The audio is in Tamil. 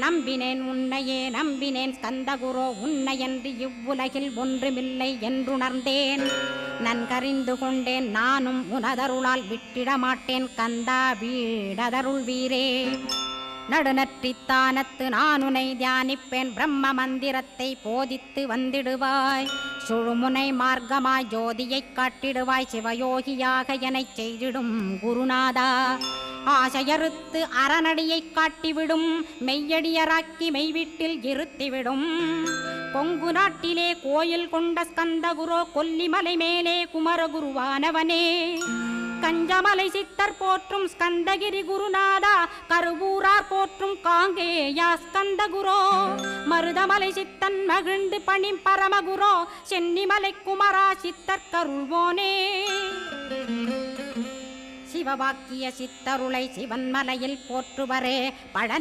நம்பினேன் உன்னையே நம்பினேன் ஸ்கந்தகுரோ உன்னையன்று இவ்வுலகில் ஒன்றுமில்லை என்றுணர்ந்தேன். நன்கறிந்து கொண்டேன் நானும் உனதருளால் விட்டிட மாட்டேன் கந்தா வீடதருள் வீரே. நடுநற்றித்தானத்து நான் உனை தியானிப்பேன் பிரம்ம மந்திரத்தை போதித்து வந்திடுவாய். சுழுமுனை மார்க்கமாய் ஜோதியைக் காட்டிடுவாய் சிவயோகியாக எனச் செய்திடும் குருநாதா. ஆசையறுத்து அறநடியைக் காட்டிவிடும் மெய்யடியராக்கி மெய்வீட்டில் இருத்திவிடும். கொங்கு நாட்டிலே கோயில் கொண்ட ஸ்கந்தகுரோ கொல்லிமலை மேலே குமரகுருவானவனே. கஞ்சமலை சித்தர் போற்றும் ஸ்கந்தகிரி குருநாதா கருவூரார் போற்றும் காங்கேயா ஸ்கந்தகுரோ. மருதமலை சித்தன் மகிழ்ந்து பணி பரமகுரோ சென்னிமலை குமரா சித்தர் கருள்வோனே. சிவவாக்கிய சித்தருளை சிவன்மலையில் போற்றுவரே பழ